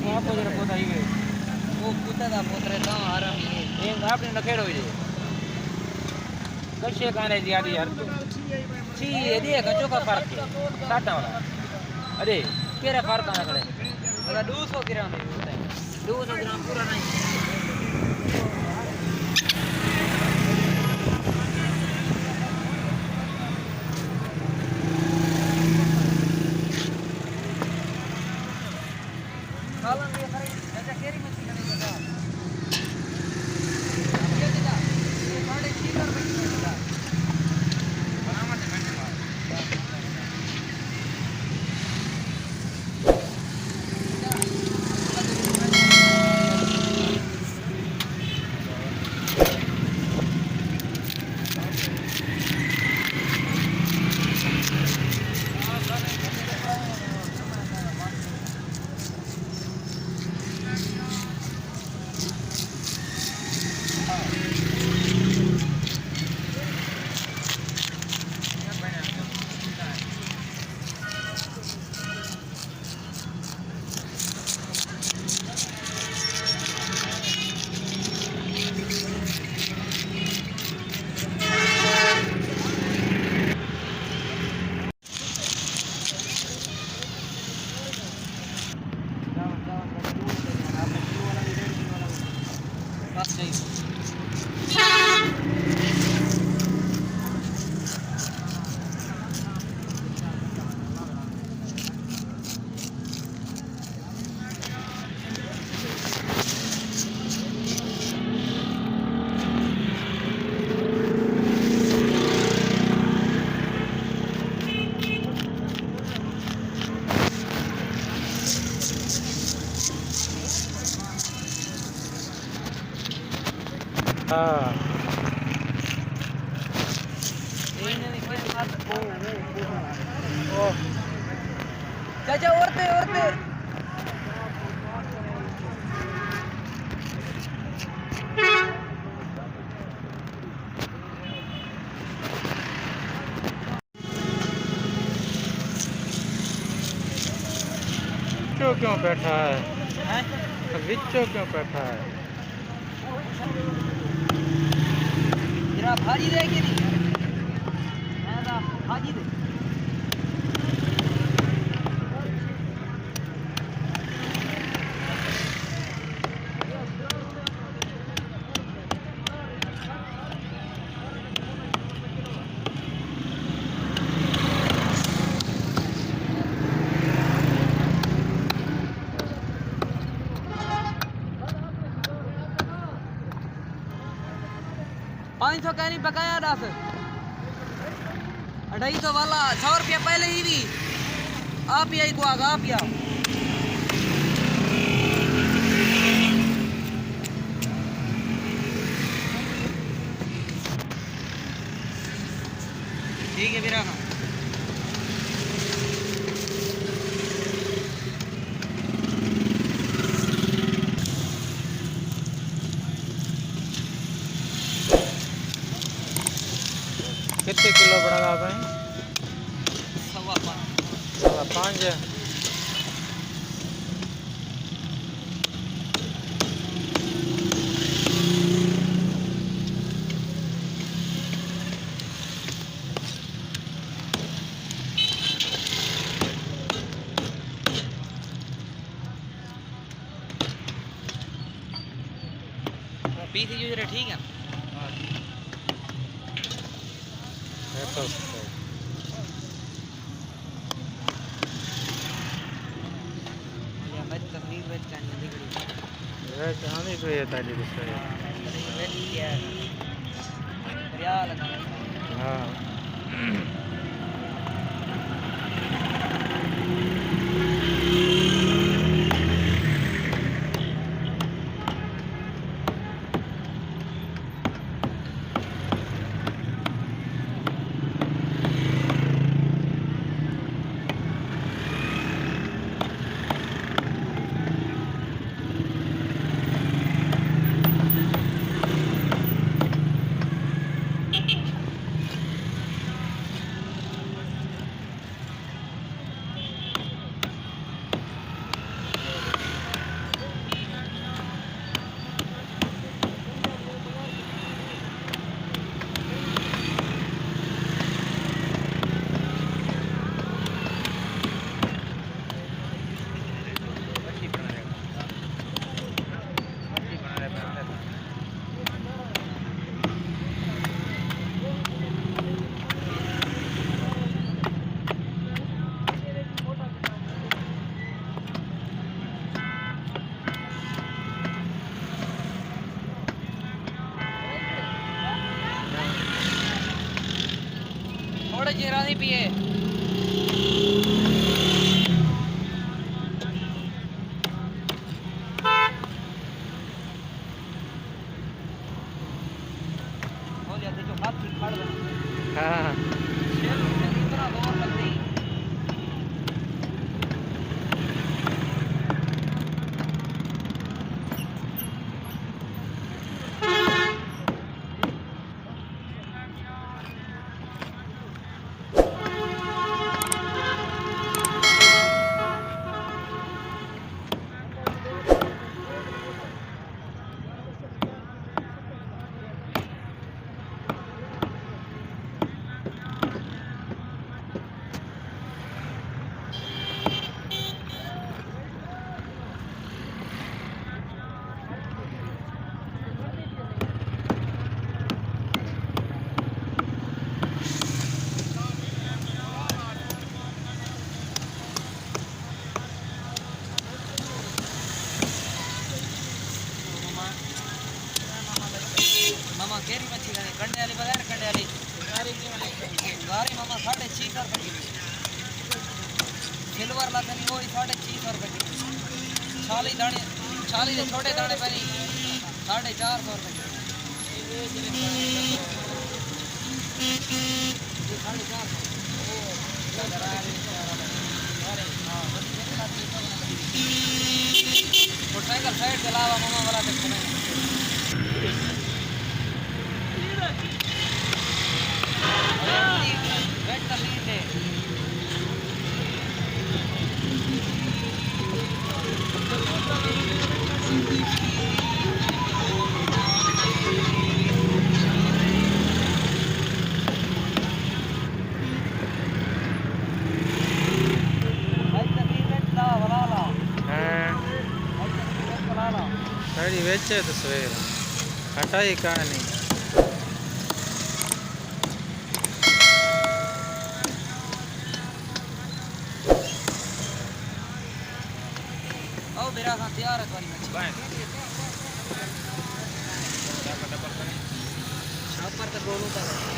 કોણ પોજરે પોતા ઈવે वो कुत्ता पोतरे तो आराम ये એમ આપણે નખેડો છે કશે કાને જી આડી યાર છી એ દે કચો કા ફરક સાટા વાળા અરે કેરે ફરક આના કડે अगर 200 ग्राम है होता है 200 ग्राम पूरा नहीं कालन ये खरी अच्छा केरी मछली नहीं बता ये दिला ये 6.5 रुपए की दिला बराबर है घंटे बाद हाँ चाचा औरते औरते क्यों बैठा है बिच्चो क्यों बैठा है जरा भाजी दे के नहीं भाजी दे पाँच सौ का नहीं पकाया 250 वाला 100 रुपया पहले ही भी आप ही को आगा आप या ठीक है मेरा कितने किलो बड़ा भाई 5 है पीस यूज रहे ठीक है हाँ नहीं पिए बोलिया ते जो हाथ की खड़ गया हाँ इतना जोर लगते ही मामा केरी मच्छी खाने कंडे वाली बगैर कंडे वाली गारी मामा 650 रुपए किलो सिल्वर लगनी वो 650 रुपए किलो छाली दाने छाली के छोटे दाने पहले 450 रुपए किलो 450 मोटरसाइकिल साइड के अलावा मामा वाला देखते हैं वेट द लीड है गाड़ी बेचे तो सवेर हटाई कहानी आओ मेरा साथ तैयार है तुम्हारी मच्छी पर तो दोनों का